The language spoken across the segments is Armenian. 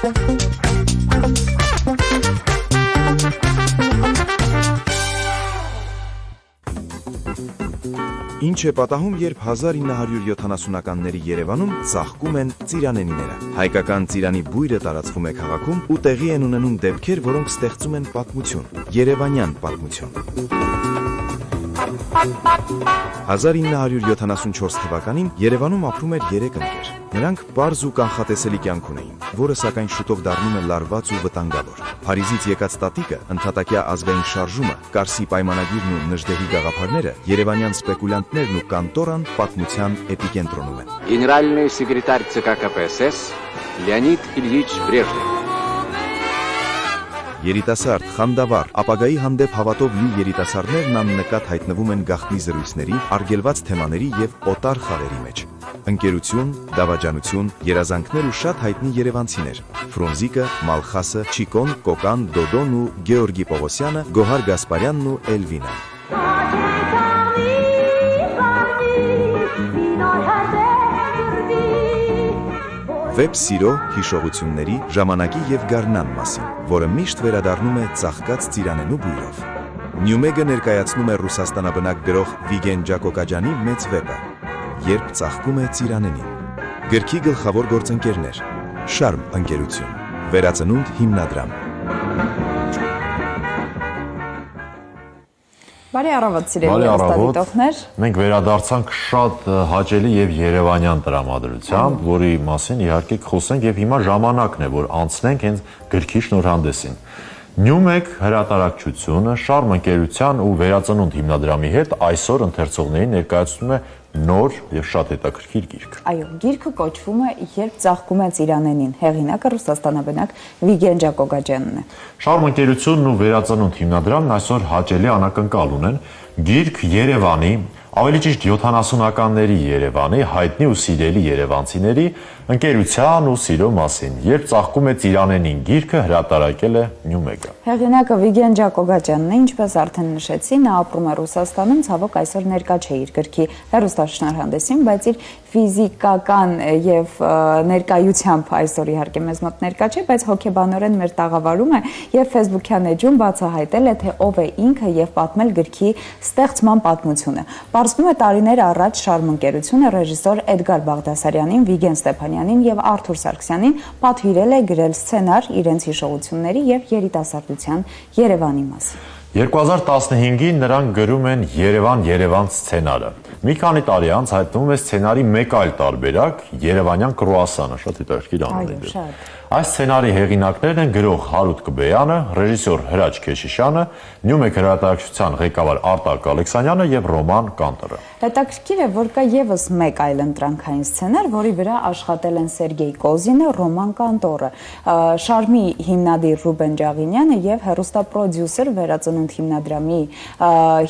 Ինչ է պատահում, երբ 1970-ականների Երևանում ծաղկում են ծիրանենիները։ Հայկական ծիրանի բույրը տարածվում է քաղաքում ու տեղի են ունենում դեպքեր, որոնք ստեղծում են պատմություն, երևանյան պատմություն։ 1974 թվականին Երևանում ապրում էր 3 ընկեր։ Նրանք պարզ ու կանխատեսելի կյանք ունեին, որը սակայն շուտով դառնում է լարված ու վտանգավոր։ Փարիզից եկած տատիկը, ընդհատակյա ազգային շարժումը, Կարսի պայմանագիրն ու Նժդեհի գաղափարները, երևանյան սպեկուլյանտներն ու կանտորան պատմության էպիկենտրոնում են։ Գեներальный секретарь ЦК ԿПСС Լեոնիդ Իլյիչ Բրեժնև։ Երիտասարդ, խանդավառ, ապագայի հանդեպ հավատով լի երիտասարդներն աննկատ հայտնվում են գաղտնի զրույցների, արգելված թեմաների եւ օտար խաղերի մեջ։ Ընկերություն, դավաճանություն, երազանքներ ու շատ հայտնի երևանցիներ։ Ֆրունզիկը, Մալխասը, Չիկոն, Կոկան, Դոդոն ու Գեորգի Պողոսյանը, Գոհար Գասպարյանն ու Էլվինան։ Վեպ սիրո, հիշողությունների, ժամանակի եւ գարնան մասին, որը միշտ վերադառնում է ծաղկած ծիրանենու բույրով։ Նյումեգը ներկայացնում է ռուսաստանաբնակ գրող Վիգեն Ջակոկաջյանի մեծ վեպը «Երբ ծաղկում է ծիրանենին»։ Գրքի գլխավոր գործընկերներ՝ Շարմ ընկերություն, Վերածնունդ հիմնադրամ։ Բարի առավոտ, սիրելի հեռուստադիտողներ։ Մենք վերադարձանք շատ հաճելի եւ երևանյան տրամադրությամբ, որի մասին իհարկե կխոսենք եւ հիմա ժամանակն է, որ անցնենք հենց գրքի շնորհանդեսին։ Նյումեգ հրատարակչությունը Շարմ ընկերության ու Վերածնունդ հիմնադրամի հետ այսօր ընթերցողներին ներկայացնում է նոր եւ շատ հետաքրքիր գիրք։ Այո, գիրքը կոչվում է «Երբ ծաղկում է ծիրանենին», հեղինակը ռուսաստանաբնակ Վիգեն Ջակոկաջյանն է։ Շարմ ընկերությունն ու Վերածնունդ հիմնադրամն այսօր հաճելի անակնկալ ունեն գիրք Երևանի, ավելի ճիշտ 70-ականների Երևանի, հայտնի ու սիրելի երևանցիների ընկերության ու սիրո մասին։ Երբ ծաղկում է ծիրանենին գիրքը հրատարակել է Նյումեգը։ Հեղինակը Վիգեն Ջակոկաջյանն է, ինչպես արդեն նշեցի, նա ապրում է Ռուսաստանում, ցավոք այսօր ներկա չէ իր գրքի հեռուստաշնորհանդեսին, բայց իր ֆիզիկական եւ ներկայությամբ այսօր իհարկե մեզ մոտ ներկա չէ, բայց հոգեբանորեն մեր տաղավարում է եւ Facebook-յան էջում բացահայտել է, թե ով է ինքը եւ պատմել գրքի ստեղծման պատմությունը։ Պարզվում է տարիներ առաջ Շարմ ընկերությունը ռեժիսոր Էդգար Բաղդասարյանին, Վիգեն Ստեփանյանին եւ Արթուր Սարգսյանին պատվիրել է գրել սցենար իրենց հիշողությունների եւ երիտասարդության Երևանի մասին։ 2015-ին նրանք գրում են Երևան սցենարը։ Մի քանի տարի անց հայտնվում է սցենարի մեկ այլ տարբերակ՝ Երևանյան կրուասանը, շատ հետաքրքիր անուն է։ Այս սցենարի հեղինակներն են գրող Հարութ Կբեյանը, ռեժիսոր Հրաչ Քեշիշյանը, Նյումեգ հրատարակչության ղեկավար Արտակ Ալեքսանյանը եւ Ռոման Կանտորը։ Հետաքրքիր է, որ կա եւս մեկ այլ ընտրանքային սցենար, որի վրա աշխատել են Սերգեյ Կոզինը, Ռոման Կանտորը, Շարմի հիմնադիր Ռուբեն Ջաղինյանը եւ հեռուստապրոդյուսեր Վերածնունդ հիմնադրամի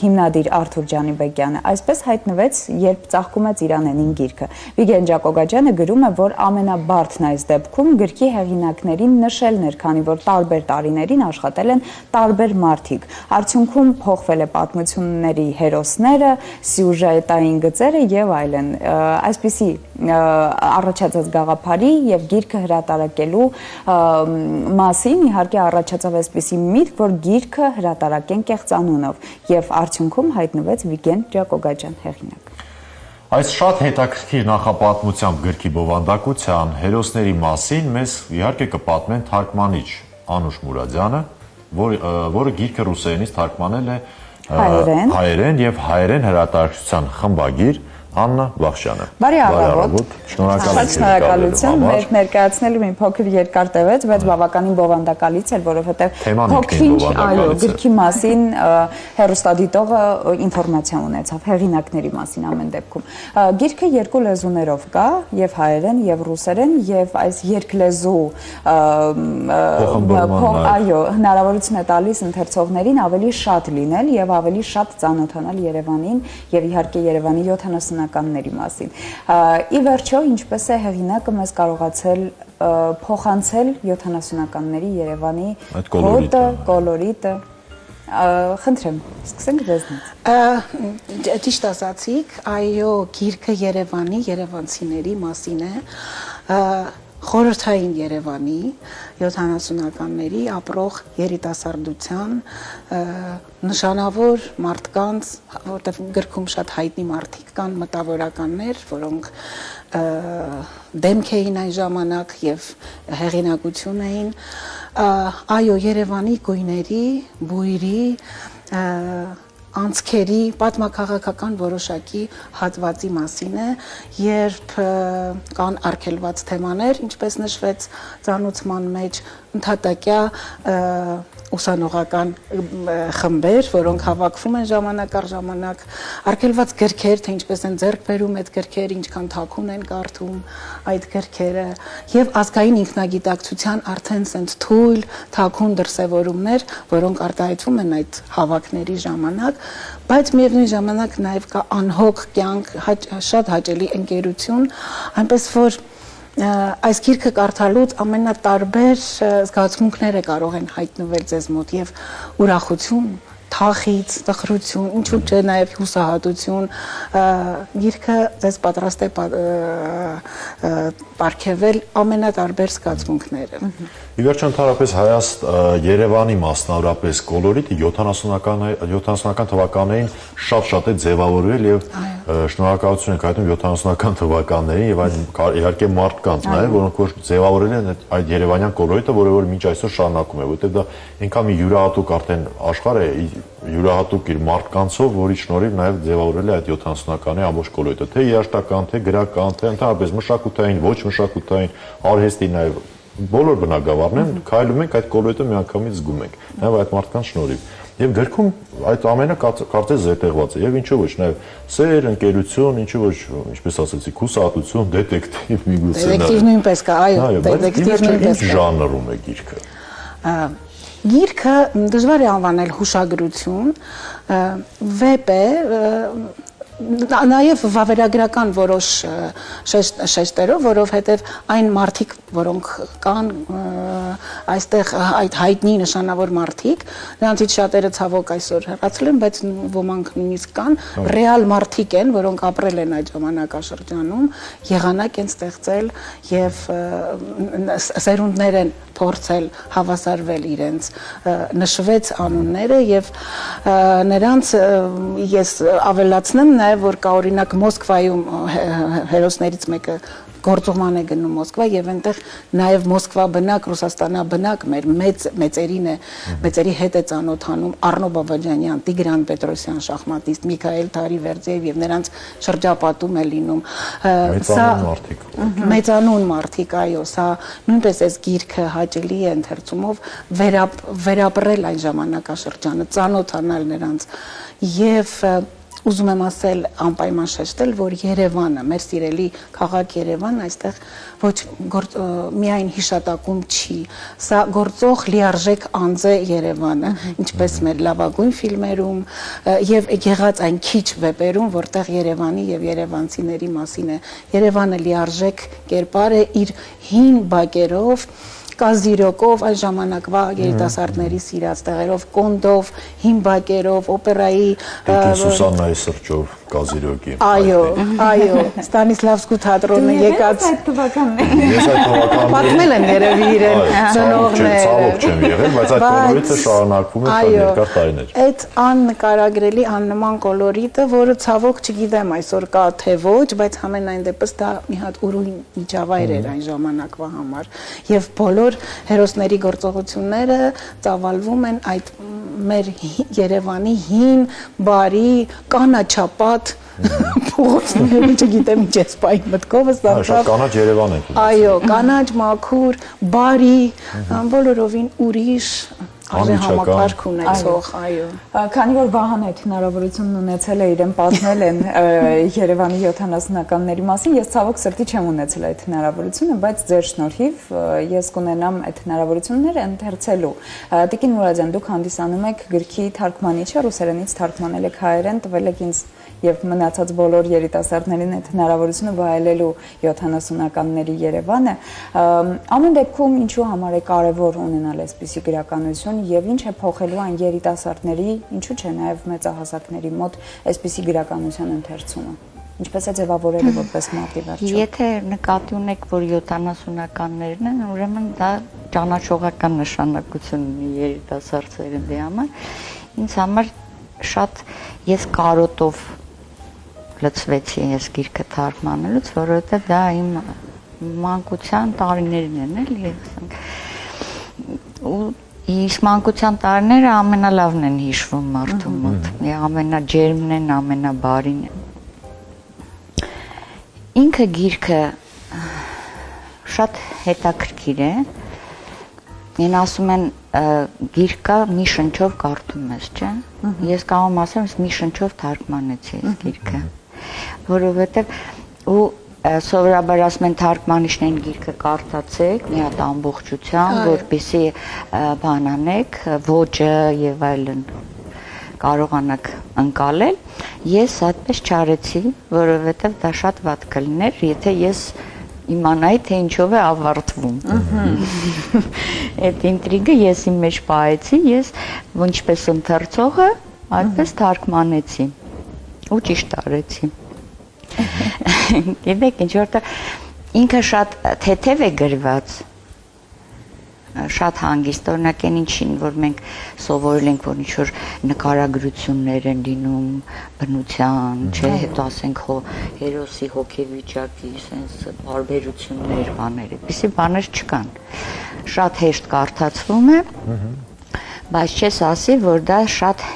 հիմնադիր Արթուր Ջանիբեկյանը։ Այսպես հայտնվեց «Երբ ծաղկում է ծիրանենին» գիրքը։ Վիգեն Ջակոկաջյանը գրում է, որ ամենաբարդն այս դեպքում գրքի հեղինակներին նշելն էր, քանի որ տարբեր տարիներին աշխատել են տարբեր մարդիկ։ Արդյունքում փոխվել է պատմությունների հերոսները, սյուժետային գծերը եւ այլն։ Այսպիսի առաջացած գաղափարի եւ գիրքը հրատարակելու մասին իհարկե առաջացավ այսպիսի միտք, որ գիրքը հրատարակեն կեղծանունով եւ արդյունքում հայտնվեց Վիգեն Ջակոկաջյան հեղինակ։ Այս շատ հետաքրքիր նախապատմությամբ գրքի բովանդակության հերոսների մասին մեզ իհարկե կպատմեն թարգմանիչ Անուշ Մուրադյանը, որը գիրքը ռուսերենից թարգմանել է հայերեն եւ հայերեն հրատարակչության խմբագիր Աննա Բախշյանը։ Բարի առավոտ։ Շնորհակալություն մեր ներկայացնելու մի փոքր երկար տևեց, բայց բավականին բովանդակալից էր, որովհետև փոքրինչ այո գրքի մասին հեռուստադիտողը ինֆորմացիա ունեցավ, հեղինակների մասին ամեն դեպքում։ Գիրքը երկու լեզուներով կա, եւ հայերեն, եւ ռուսերեն, եւ այս երկլեզու այո հնարավորություն է տալիս ընթերցողներին ավելի շատ լինել եւ ավելի շատ ծանոթանալ Երևանին եւ իհարկե Երևանի 70-ականների մասին։ Ի վերջո, ինչպես է հեղինակը մեզ կարողացել փոխանցել 70-ականների Երևանի հոտը, կոլորիտը։ Խնդրեմ, սկսենք ձեզնից։ Ճիշտ ասացիք, այո, գիրքը Երևանի, երևանցիների մասին է։ խորհրդային Երևանի 70-ականների ապրող երիտասարդության նշանավոր մարդկանց, որտեղ գրքում շատ հայտնի մարդիկ կան, մտավորականներ, որոնք դեմք էին այն ժամանակ եւ հեղինակություն էին, այո, Երևանի գույների, բույրի, անցքերի պատմաքաղաքական որոշակի հատվածի մասին է, երբ կան արգելված թեմաներ, ինչպես նշվեց ծանուցման մեջ, ընդհատակյա ուսանողական խմբեր, որոնք հավաքվում են ժամանակ առ ժամանակ, արգելված գրքեր, թե ինչպես են ձեռք բերում այդ գրքերը, ինչքան թաքուն են կարդում այդ գրքերը, եւ ազգային ինքնագիտակցության արդեն սենց թույլ, թաքուն դրսևորումներ, որոնք արտահայտվում են այդ հավաքների ժամանակ, բայց միևնույն ժամանակ նաեւ կա անհոգ կյանք, շատ հաճելի ընկերություն, այնպես որ այս գիրքը կարդալուց ամենատարբեր զգացմունքները կարող են հայտնվել ձեզ մոտ եւ ուրախություն, թախից, տխրություն, ինչու՞ չէ նաեւ հուսահատություն, գիրքը ձեզ պատրաստ է պարգևել ամենատարբեր զգացմունքները։ Ի վերջո ընդհանրապես Երևանի մասնավորապես կոլորիտը 70-ական թվականներին շատ է ձևավորվել եւ շնորհակալություն ենք հայտնում 70-ական թվականներին եւ այն իհարկե մարդկանց նաեւ, որոնք որ ձևավորել են այդ երևանյան կոլորիտը, որը որ մինչ այսօր շարունակում է, որտեղ դա ինքան մի յուրահատուկ արդեն աշխարհ է, յուրահատուկ իր մարդկանցով, որի շնորհիվ նաեւ ձևավորել է այդ 70-ականի ամբողջ կոլորիտը, թե երաժշտական, թե գրական, թե ընդհանրապես մշակութային, ոչ մշակութային, արհեստի նաեւ բոլոր բնագավառներն քայլում ենք այդ կոլորիտը միանգամից զգում ենք նաև այդ մարդկանց շնորհիվ եւ գրքում այդ ամենը կարծես զետեղված է եւ ինչու ոչ նաև սեր, ընկերություն, ինչու ոչ, ինչպես ասացիք, հուսահատություն, դետեկտիվ միգուցե դետեկտիվ նույնպես կա, այո, դետեկտիվ նույնպես կա։ Ժանրում է գիրքը։ Գիրքը դժվար է անվանել հուշագրություն, վեպ է, նաև վավերագրական որոշ շեշտերով, որովհետև այն մարդիկ, որոնք կան այստեղ այդ հայտնի նշանավոր մարդիկ, նրանցից շատերը ցավոք այսօր հեռացել են, բայց ոմանք նույնիսկ կան, ռեալ մարդիկ են, որոնք ապրել են այդ ժամանակաշրջանում, եղանակ են ստեղծել եւ սերունդներ են փորձել հավասարվել իրենց, նշվեց անունները եւ նրանց ես ավելացնեմ նաև որ կա օրինակ Մոսկվայում հերոսներից մեկը գործուղման է գնում Մոսկվա եւ այնտեղ նաեւ Մոսկվա բնակ, Ռուսաստանաբնակ մեր մեծերին է, մեծերի հետ է ծանոթանում Առնո Բաբաջանյան, Տիգրան Պետրոսյան շախմատիստ, Միքայել Թարիվերդիև եւ նրանց շրջապատում է լինում։ Սա մեծանուն մարդիկ, այո, սա նույնպես այս գիրքը հաճելի է ընթերցումով վերապրել այն ժամանակաշրջանը, ծանոթանալ նրանց եւ ուզում եմ ասել անպայման շեշտել, որ Երևանը, մեր սիրելի քաղաք Երևանը այստեղ ոչ միայն հիշատակում չի, սա գործող լիարժեք անձ է Երևանը, ինչպես մեր լավագույն ֆիլմերում եւ եղած այն քիչ վեպերում, որտեղ Երևանի եւ երևանցիների մասին է։ Երևանը լիարժեք կերպար է իր հին բակերով, կազիրոկով, այն ժամանակվա երիտասարդների սիրած տեղերով, կոնդով, հին բակերով, օպերայի Սուսաննայի սրճով կազիրոկի։ Այո, այո, Ստանիսլավսկու թատրոնը եկած այդ թվականներ։ Ես այդ թվականներին պատմել են երևի իրեն ծնողները։ Ցավոք չեմ եղել, բայց այդ կոլորիտը շարունակվում է շատ երկար տարիներ։ Այդ աննկարագրելի աննման կոլորիտը, որը ցավոք չգիտեմ այսօր կա թե ոչ, բայց համենայն դեպս դա մի հատ ուրույն միջավայր էր այն ժամանակվա համար եւ բոլոր հերոսների գործողությունները ծավալվում են այդ մեր Երևանի հին, բարի, կանաչապատ փողոցները, չգիտեմ ինչ է սպային մտքովս դարձավ։ Շատ կանաչ Երևան է։ Այո, կանաչ, մաքուր, բարի, բոլորովին ուրիշ համակարգ ունեցող, այո։ Քանի որ Վահանը այդ հնարավորությունն ունեցել է իրեն պատմել են Երևանի 70-ականների մասին, ես ցավոք սրտի չեմ ունեցել այդ հնարավորությունը, բայց ձեր շնորհիվ ես կունենամ այդ հնարավորությունները ընթերցելու։ Տիկին Մուրադյան, դուք հանդիսանում եք գրքի թարգմանիչը, ռուսերենից թարգմանել եք հայերեն, տվել եք ինձ եւ մնացած բոլոր երիտասարդներին այդ հնարավորությունը վայելելու 70-ականների Երևանը, ամեն դեպքում ինչու համար է կարևոր ունենալ այսպիսի գրականություն եւ ինչ է փոխելու այն երիտասարդների, ինչու՞ չէ նաեւ մեծահասակների մոտ այսպիսի գրականության ընթերցումը։ Ինչպես է ձևավորել որպես մարտի վերջը։ Եթե նկատի ունեք, որ 70-ականներն են, ուրեմն դա ճանաչողական նշանակություն ունի երիտասարդ սերնդի համար։ Ինձ համար շատ ես կարոտով լցվեցի այս գիրքը թարգմանելուց, որովհետև դա իմ մանկության տարիներն են, էլի, ասենք։ Ու Իս մանկության տարիները ամենալավն են հիշվում մարդու մոտ, ամենաջերմն են, ամենաբարին են։ Ինքը գիրքը շատ հետաքրքիր է, են ասում են գիրքը մի շնչով կարդում ես, չէ։ Ես կարող եմ ասեմ, մի շնչով թարգմանեցի այս գիրքը, որովհետև ու սովորաբար ասում են թարգմանիչներին գիրքը կարդացեք մի հատ ամբողջությամբ, որպեսզի բանանեք ոճը եւ այլն կարողանաք ընկալել։ Ես այդպես չարեցի, որովհետեւ դա շատ վատ կլիներ, եթե ես իմանայի, թե ինչով է ավարտվում։ Այդ ինտրիգը ես իմ մեջ պահեցի, ես ինչպես ընթերցողը, այդպես թարգմանեցի ու ճիշտ արեցի։ Գիտեք ինչ որտեղ ինքը շատ թեթև է գրված, շատ հանգիստ, օրինակ այն ինչին, որ մենք սովորել ենք, որ ինչ-որ նկարագրություններ են լինում բնության, չէ, հետո ասենք հերոսի հոգեվիճակի, սենց բարբերություններ, բաներ, այդպիսի բաներ չկան։ Շատ հեշտ կարդացվում է, բայց չես ասի, որ դա շատ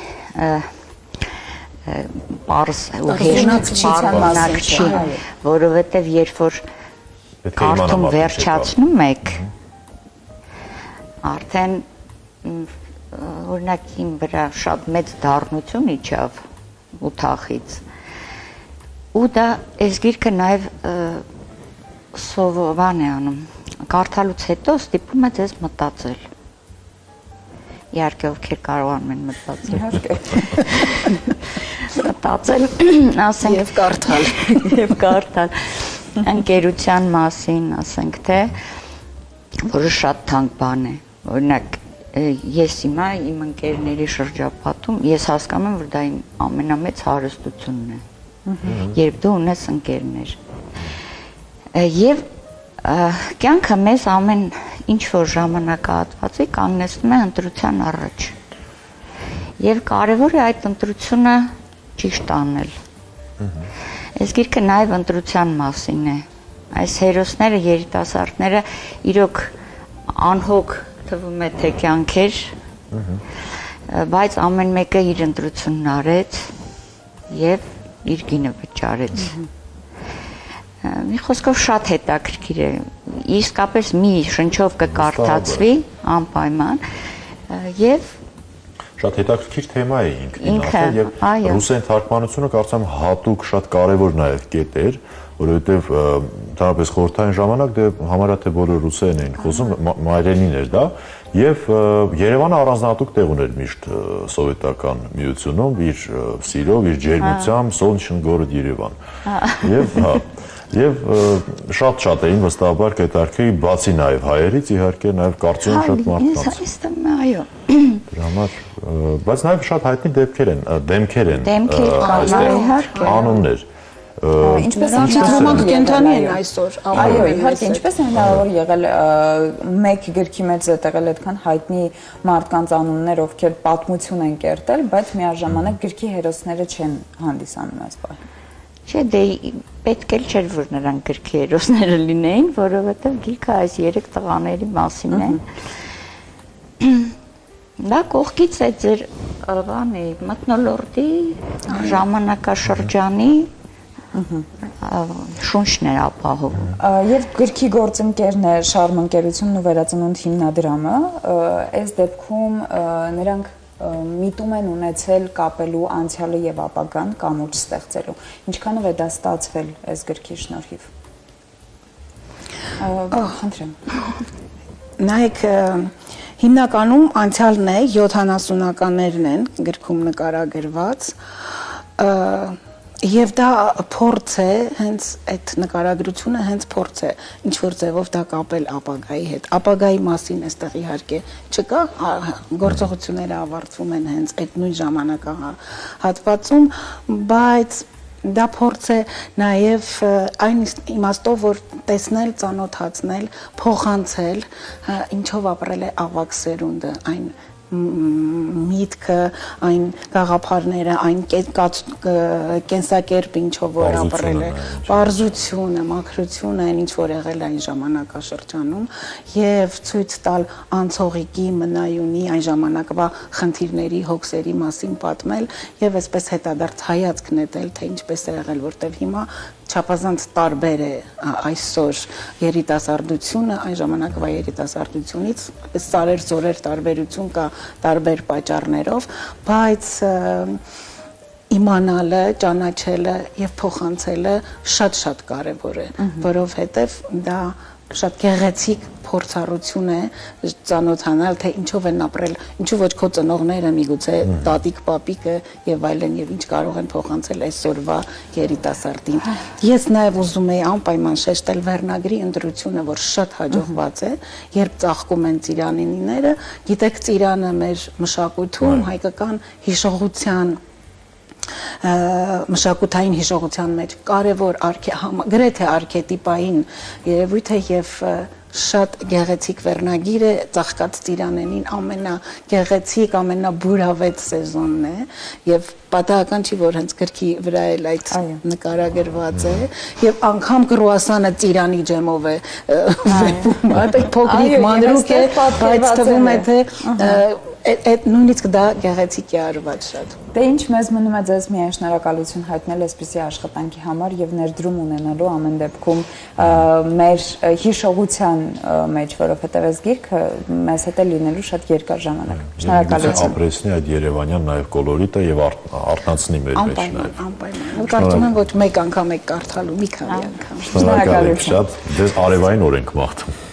պարզ ու հեշտ չի, որովհետև երբ որ կարդում վերջացնում եք, արդեն օրինակ իմ վրա շատ մեծ դառնություն իջավ ութախից, ու դա այս գիրքը նաև սովորան է անում, կարդալուց հետո ստիպում է ձեզ մտածել, իհարկե ովքեր կարողանում են մտածել, մտածել, ասենք եւ կարդալ ընկերության մասին, ասենք թե որը շատ թանկ բան է, օրինակ ես հիմա իմ ընկերների շրջապատում ես հասկանում եմ, որ դա իմ ամենամեծ հարստությունն է, երբ դու ունես ընկերներ եւ կյանքը մեզ ամեն ինչ որ ժամանակահատվածի կանգնեցնում է ընտրության առաջ եւ կարեւոր է այդ ընտրությունը ճիշտ անել։ Այս գիրքը նաև ընտրության մասին է։ Այս հերոսները, երիտասարդները իրոք անհոգ թվում է թե կյանքեր, բայց ամեն մեկը իր ընտրությունն արեց եւ իր գինը վճարեց։ Մի խոսքով շատ հետաքրքիր է։ Իսկապես մի շնչով կկարդացվի անպայման եւ Շատ հետաքրքիր թեմա է ինքնին, եւ ռուսեն թարգմանությունը կարծեմ հատուկ շատ կարեւոր նաեւ կետ էր, որովհետեւ ընդհանրապես խորհրդային ժամանակ դե համարյա թե բոլոր ռուսերեն էին խոսում, մայրենին էր դա, եւ Երևանը առանձնահատուկ տեղ ուներ միշտ սովետական միությունում, իր սիրով, իր ջերմությամբ, Солнечный город Երևան։ Եվ շատ էին վստահաբար կետարկի բացի նաև հայերից, իհարկե նաև կարծում շատ մարդկանց։ Այո։ Դրա համար, բայց նաև շատ հայտնի դեմքեր են այստեղ անուններ։ Ինչպես ոմանք կենթանի են այսօր։ Այո, իհարկե, ինչպես է հնարավոր եղել մեկ գրքի մեջ զետեղել այդքան հայտնի մարդկանց անուններ, ովքեր պատմություն են կերտել, բայց միաժամանակ գրքի հերոսները չեն հանդիսանում այս պահին։ Չէ, դե պետք էլ չէր, որ նրանք գրքի հերոսները լինեին, որովհետև գիրքը այս 3 տղաների մասին է։ Դա կողքից է ձեր բանի մթնոլորտի ժամանակաշրջանի շունչն էր ապահովում։ Եվ գրքի գործընկերն է Շարմ ընկերությունն ու Վերածնունդ հիմնադրամը, այս դեպքում նրանք միտում են ունեցել կապելու անցյալը եւ ապագան կամուրջ ստեղծելու։ Ինչքանով է դա ստացվել այս գրքի շնորհիվ։ Խնդրեմ։ Նայեք, հիմնականում անցյալն է 70-ականներն են գրքում նկարագրված, եւ դա փորձ է, հենց այդ նկարագրությունը հենց փորձ է, ինչ որ ձևով դա կապել ապագայի հետ։ Ապագայի մասին այստեղ իհարկե չկա, գործողությունները ավարտվում են հենց այդ նույն ժամանակահատվածում, բայց Դա փորձ է նաև այն իմաստով, որ տեսնել, ծանոթացնել, փոխանցել, ինչով ապրել է ավագ սերունդը, այն միտքը, այն գաղափարները, այն կենսակերպը, ինչով որ ապրել է, պարզությունը, մաքրությունը, այն ինչ որ եղել է այն ժամանակաշրջանում եւ ցույց տալ անցողիկի, մնայունի այն ժամանակվա խնդիրների, հոգսերի մասին պատմել եւ այսպես հետադարձ հայացք նետել, թե ինչպես է եղել, որտեվ հիմա չափազանց տարբեր է այսօր երիտասարդությունը այն ժամանակվա երիտասարդությունից, այս սարեր զորեր տարբերություն կա տարբեր պատճառներով, բայց իմանալը, ճանաչելը եւ փոխանցելը շատ կարեւոր է, որովհետեւ դա շատ գեղեցիկ փորձառություն է ծանոթանալ, թե ինչով են ապրել, ինչու ոչ քո ծնողները, միգուցե տատիկ, պապիկը եւ այլն եւ ինչ կարող են փոխանցել այսօրվա երիտասարդին։ Ես նաեւ ուզում եի անպայման շեշտել վերնագրի ընտրությունը, որ շատ հաջողված է, երբ ծաղկում են ծիրանինիները, գիտեք, ծիրանը մեր մշակույթում հայկական հիշողության մշակութային հիշողության մեջ կարևոր գրեթե արքետիպային երևույթ է եւ շատ գեղեցիկ վերնագիր է ծաղկած ծիրանենին ամենագեղեցիկ, ամենաբուրավետ սեզոնն է եւ պատահական չի, որ հենց գրքի վրա էլ այդ նկարագրված է եւ անգամ կրուասանը ծիրանի ջեմով է վեպում, այդ փոքրիկ մանրուք է, բայց թվում է թե այդ նույնիսկ դա գեղեցիկ է արված շատ։ Դե ինչ մեզ մնում է ձեզ միայն շնորհակալություն հայտնել այսպիսի աշխատանքի համար եւ ներդրում ունենալու ամեն դեպքում մեր հիշողության մեջ, որովհետեւ այս գիրքը մեզ հետ է լինելու շատ երկար ժամանակ։ Շնորհակալություն։ Ապրեսնի այդ երևանյան նաեւ կոլորիտը եւ արտնացնի մեր մեջ նաեւ։ Անպայման։ Կարծում եմ ոչ մեկ անգամ եք կարդալու, մի քանի անգամ։ Շնորհակալություն շատ։ Դες արևային օր ենք մաղթում։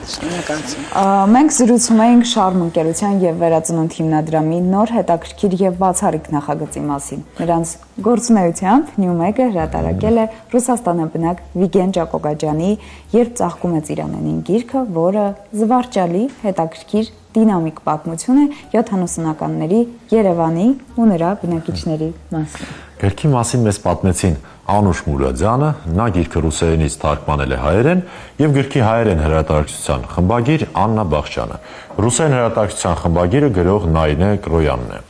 Մենք զրուցում էինք Շարմ ընկերության եւ Վերածնունդ հիմնադրամի նոր հետաքրքիր եւ բացառիկ նախագծի մասին։ Նրանց գործունեությամբ Նյումեգը հրատարակել է Ռուսաստանաբնակ Վիգեն Ճակոգաջյանի «Երբ ծաղկում է ծիրանենին» գիրքը, որը զվարճալի, հետաքրքիր, դինամիկ պատմություն է 70-ականների Երևանի ու նրա բնակիչների մասին։ Գրքի մասին մեզ պատմեցին Անուշ Մուրադյանը, նա գիրքը ռուսերենից թարգմանել է հայերեն, եւ գրքի հայերեն հրատարակչության խմբագիր Աննա Բախչյանը։ Ռուսերեն հրատարակչության խմբագիրը գրող Նայինե Կրոյանն է։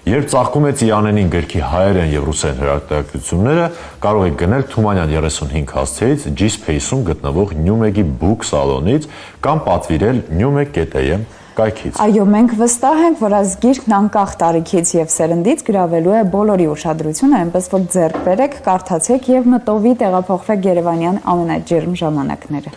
Երբ ծաղկում է ծիրանենին գրքի հայերեն եւ ռուսերեն հրատարակությունները կարող եք գնել Թումանյան 35 հասցեից G-Space-ում գտնվող Նյումեգի Book Salon-ից կամ պատվիրել newmeg.am կայքից։ Այո, մենք վստահ ենք, որ այս գիրքն անկախ տարիքից եւ սերնդից գրավելու է բոլորի ուշադրությունը, այնպես որ ձեռք բերեք, կարդացեք եւ մտովի տեղափոխվեք Երևանյան ամենաջերմ ժամանակները։